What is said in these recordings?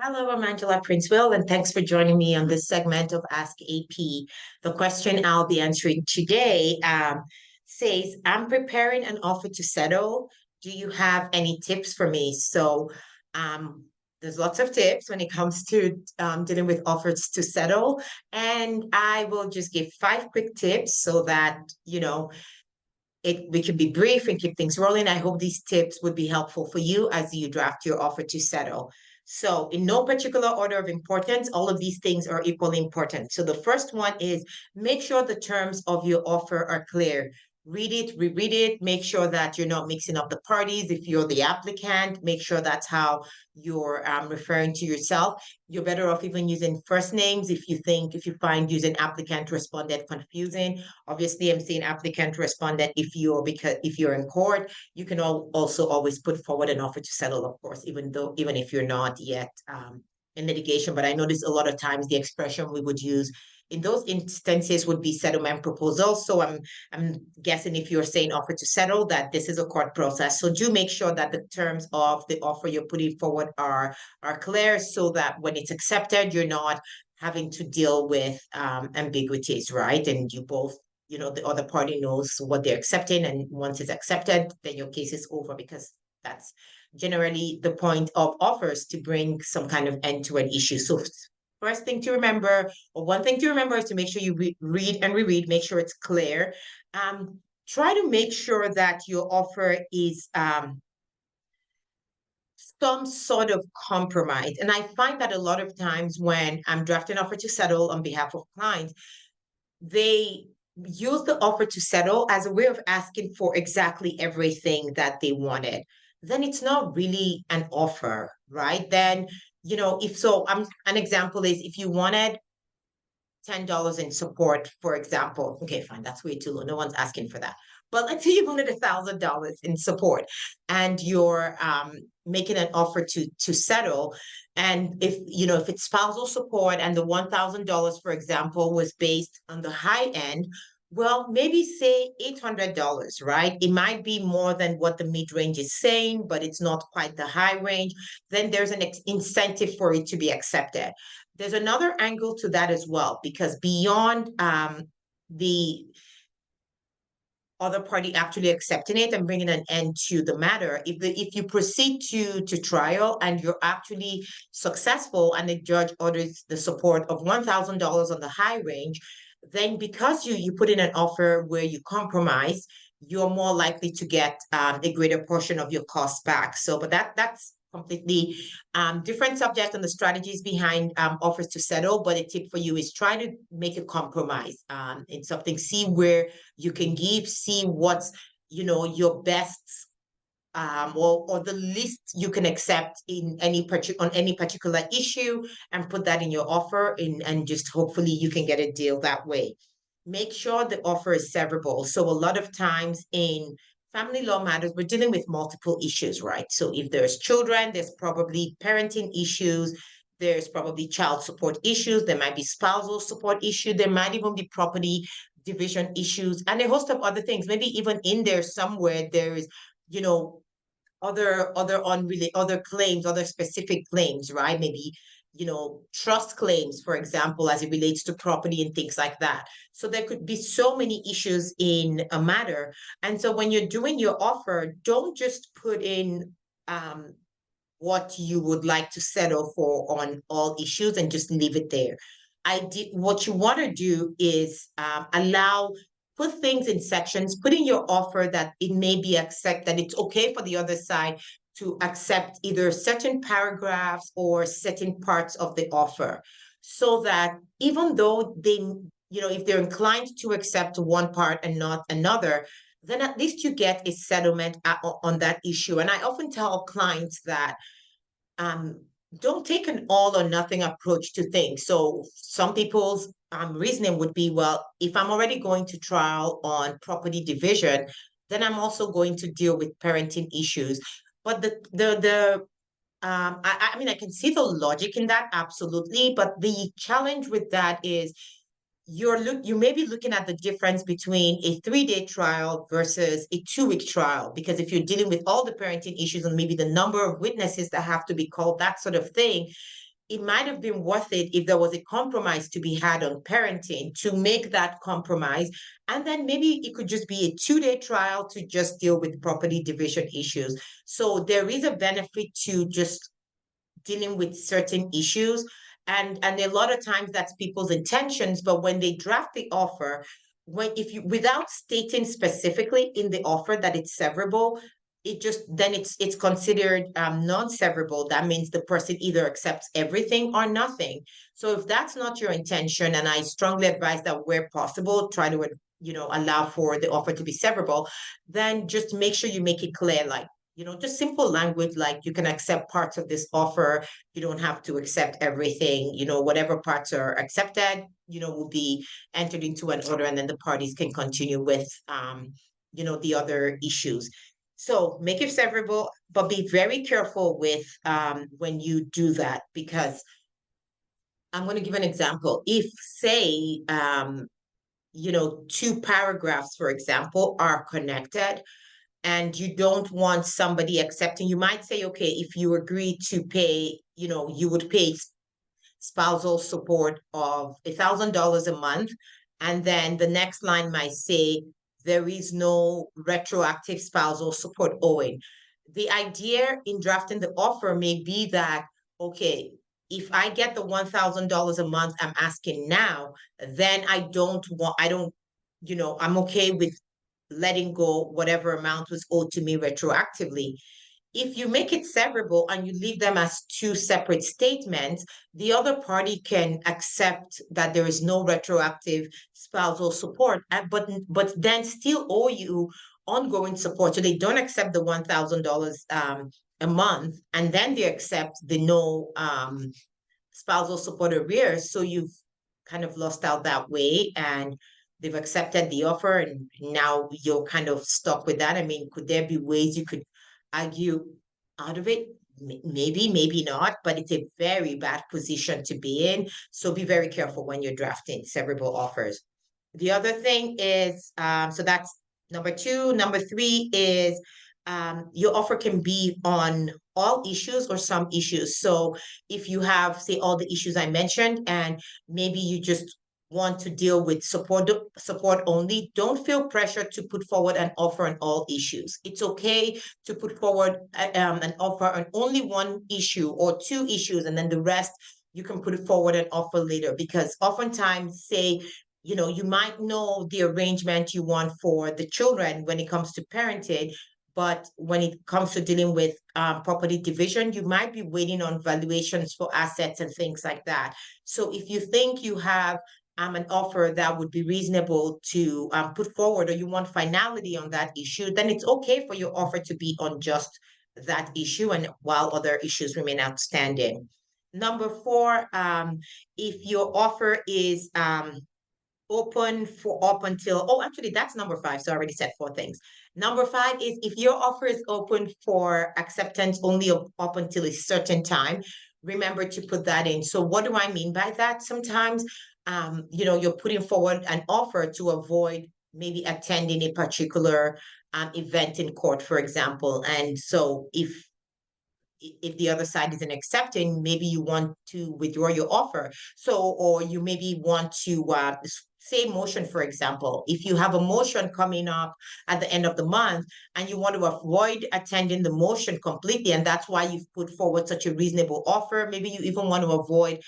Hello, I'm Angela Princeville, and thanks for joining me on this segment of Ask AP. The question I'll be answering today says, I'm preparing an offer to settle. Do you have any tips for me? Um, there's lots of tips when it comes to dealing with offers to settle. And I will just give five quick tips so that, we can be brief and keep things rolling. I hope these tips would be helpful for you as you draft your offer to settle. So, in no particular order of importance, all of these things are equally important. So, the first one is make sure the terms of your offer are clear. Read it, reread it, make sure that you're not mixing up the parties. If you're the applicant, make sure that's how you're referring to yourself. You're better off even using first names if you find using applicant respondent confusing. Obviously, I'm saying applicant respondent if you're in court, you can also always put forward an offer to settle, of course, even if you're not yet in litigation. But I notice a lot of times the expression we would use in those instances would be settlement proposal. So I'm guessing if you're saying offer to settle, that this is a court process. So do make sure that the terms of the offer you're putting forward are clear so that when it's accepted, you're not having to deal with ambiguities, right? And you both, the other party knows what they're accepting. And once it's accepted, then your case is over because that's generally the point of offers to bring some kind of end to an issue. So first thing to remember, or one thing to remember is to make sure you read and reread, make sure it's clear. Try to make sure that your offer is some sort of compromise. And I find that a lot of times when I'm drafting offer to settle on behalf of clients, they use the offer to settle as a way of asking for exactly everything that they wanted. Then it's not really an offer, right? Then, if so, an example is if you wanted $10 in support, for example. Okay, fine, that's way too low. No one's asking for that. But let's say you wanted $1,000 in support and you're making an offer to settle. And if it's spousal support and the $1,000, for example, was based on the high end, well, maybe say $800, right? It might be more than what the mid range is saying, but it's not quite the high range. Then there's an incentive for it to be accepted. There's another angle to that as well, because beyond the other party actually accepting it and bringing an end to the matter, if you proceed to trial and you're actually successful and the judge orders the support of $1,000 on the high range, then because you put in an offer where you compromise, you're more likely to get a greater portion of your costs back. So, but that's completely different subject on the strategies behind offers to settle. But a tip for you is try to make a compromise in something. See where you can give. See what's your best or the least you can accept in on any particular issue, and put that in your offer. And just hopefully you can get a deal that way. Make sure the offer is severable. So a lot of times in family law matters, we're dealing with multiple issues, right? So if there's children, there's probably parenting issues, there's probably child support issues, there might be spousal support issue, there might even be property division issues, and a host of other things. Maybe even in there somewhere there is, other claims, other specific claims, right? Maybe trust claims, for example, as it relates to property and things like that. So there could be so many issues in a matter. And so when you're doing your offer, don't just put in what you would like to settle for on all issues and just leave it there. What you want to do is put things in sections, put in your offer that it may be that it's okay for the other side to accept either certain paragraphs or certain parts of the offer, so that even though if they're inclined to accept one part and not another, then at least you get a settlement on that issue. And I often tell clients that don't take an all or nothing approach to things. So some people's reasoning would be, well, if I'm already going to trial on property division, then I'm also going to deal with parenting issues. But I mean, I can see the logic in that, absolutely. But the challenge with that is you may be looking at the difference between a 3-day trial versus a 2-week trial, because if you're dealing with all the parenting issues and maybe the number of witnesses that have to be called, that sort of thing, it might have been worth it if there was a compromise to be had on parenting to make that compromise. And then maybe it could just be a 2-day trial to just deal with property division issues. So there is a benefit to just dealing with certain issues. And a lot of times that's people's intentions, but when they draft the offer, when if you without stating specifically in the offer that it's severable, it just then it's considered non-severable. That means the person either accepts everything or nothing. So if that's not your intention, and I strongly advise that where possible, try to allow for the offer to be severable, then just make sure you make it clear, like, just simple language, like you can accept parts of this offer. You don't have to accept everything. Whatever parts are accepted, will be entered into an order, and then the parties can continue with, the other issues. So make it severable, but be very careful with when you do that, because I'm going to give an example. If, say, two paragraphs, for example, are connected, and you don't want somebody accepting, you might say, okay, if you agree to pay, you would pay spousal support of $1,000 a month. And then the next line might say, there is no retroactive spousal support owing. The idea in drafting the offer may be that, okay, if I get the $1,000 a month I'm asking now, then I don't, I'm okay with letting go whatever amount was owed to me retroactively. If you make it severable and you leave them as two separate statements, the other party can accept that there is no retroactive spousal support, but then still owe you ongoing support. So they don't accept the $1,000 a month, and then they accept the no spousal support arrears. So you've kind of lost out that way, and they've accepted the offer, and now you're kind of stuck with that. I mean, could there be ways you could argue out of it? Maybe, maybe not, but it's a very bad position to be in. So be very careful when you're drafting severable offers. The other thing is, so that's number two. Number three is your offer can be on all issues or some issues. So if you have, say, all the issues I mentioned, and maybe you just want to deal with support only, don't feel pressure to put forward an offer on all issues. It's okay to put forward an offer on only one issue or two issues, and then the rest you can put forward an offer later. Because oftentimes, say, you might know the arrangement you want for the children when it comes to parenting, but when it comes to dealing with property division, you might be waiting on valuations for assets and things like that. So if you think you have an offer that would be reasonable to put forward, or you want finality on that issue, then it's okay for your offer to be on just that issue, and while other issues remain outstanding. Number four, if your offer is open for up until, oh, actually, that's number five. So I already said four things. Number five is if your offer is open for acceptance only up until a certain time, remember to put that in. So what do I mean by that? Sometimes, you're putting forward an offer to avoid maybe attending a particular event in court, for example. And so if the other side isn't accepting, maybe you want to withdraw your offer. So, or you maybe want to say motion, for example. If you have a motion coming up at the end of the month and you want to avoid attending the motion completely, and that's why you've put forward such a reasonable offer, maybe you even want to avoid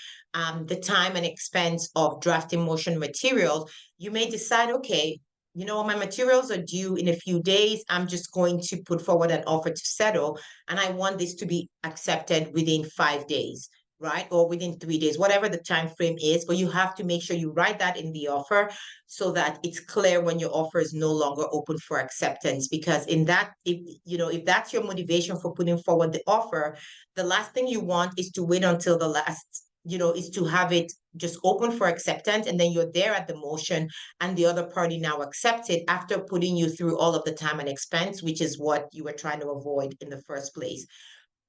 the time and expense of drafting motion materials, you may decide, okay, my materials are due in a few days. I'm just going to put forward an offer to settle, and I want this to be accepted within 5 days, right? Or within 3 days, whatever the time frame is. But you have to make sure you write that in the offer so that it's clear when your offer is no longer open for acceptance. Because in that, if that's your motivation for putting forward the offer, the last thing you want is to wait until the last, is to have it just open for acceptance, and then you're there at the motion and the other party now accepts it after putting you through all of the time and expense, which is what you were trying to avoid in the first place.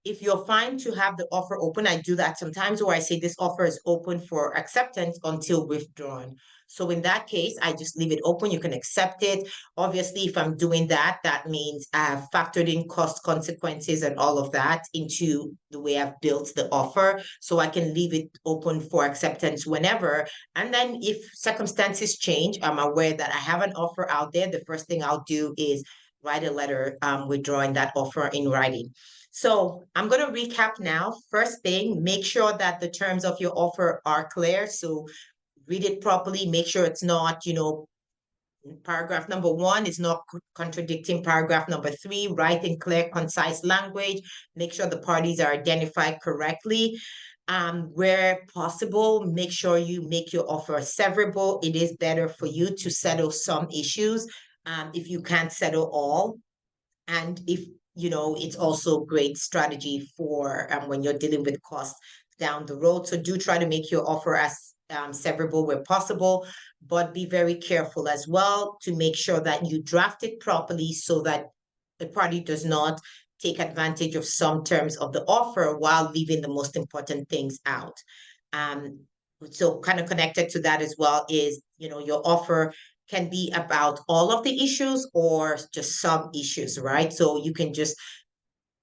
If you're fine to have the offer open, I do that sometimes, where I say this offer is open for acceptance until withdrawn. So in that case, I just leave it open. You can accept it. Obviously, if I'm doing that, that means I've factored in cost consequences and all of that into the way I've built the offer. So I can leave it open for acceptance whenever. And then if circumstances change, I'm aware that I have an offer out there. The first thing I'll do is write a letter withdrawing that offer in writing. So I'm going to recap now. First thing, make sure that the terms of your offer are clear. So read it properly, make sure it's not, paragraph number 1 is not contradicting paragraph number 3. Write in clear, concise language. Make sure the parties are identified correctly. Where possible, make sure you make your offer severable. It is better for you to settle some issues if you can't settle all. And if it's also great strategy for when you're dealing with costs down the road. So do try to make your offer as severable where possible, but be very careful as well to make sure that you draft it properly so that the party does not take advantage of some terms of the offer while leaving the most important things out. So kind of connected to that as well is, your offer can be about all of the issues or just some issues, right? So you can just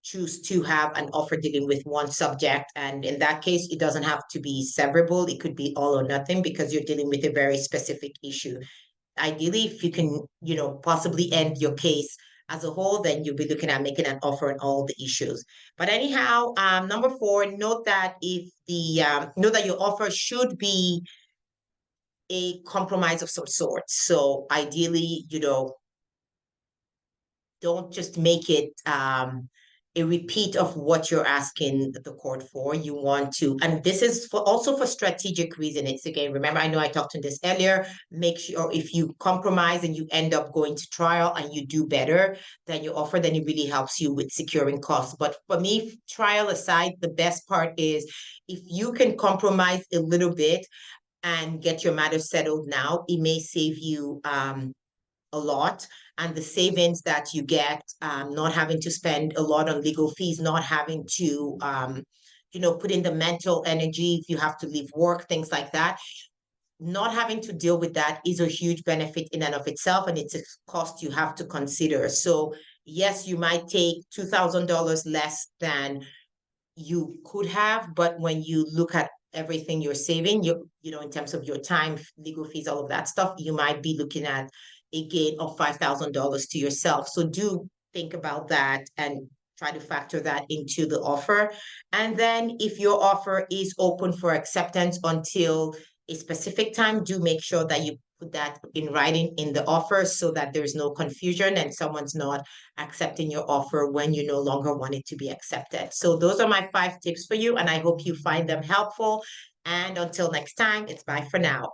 choose to have an offer dealing with one subject. And in that case, it doesn't have to be severable. It could be all or nothing because you're dealing with a very specific issue. Ideally, if you can, possibly end your case as a whole, then you'll be looking at making an offer on all the issues. But anyhow, number 4, note that note that your offer should be a compromise of some sort. So ideally, don't just make it a repeat of what you're asking the court for. You want to, and this is also for strategic reason. It's again, remember, I know I talked on this earlier, make sure if you compromise and you end up going to trial and you do better than your offer, then it really helps you with securing costs. But for me, trial aside, the best part is if you can compromise a little bit and get your matter settled now, it may save you a lot. And the savings that you get, not having to spend a lot on legal fees, not having to, put in the mental energy if you have to leave work, things like that. Not having to deal with that is a huge benefit in and of itself, and it's a cost you have to consider. So yes, you might take $2,000 less than you could have, but when you look at everything you're saving, in terms of your time, legal fees, all of that stuff, you might be looking at a gain of $5,000 to yourself. So do think about that and try to factor that into the offer. And then if your offer is open for acceptance until a specific time, do make sure that you put that in writing in the offer so that there's no confusion and someone's not accepting your offer when you no longer want it to be accepted. So those are my 5 tips for you, and I hope you find them helpful. And until next time, it's bye for now.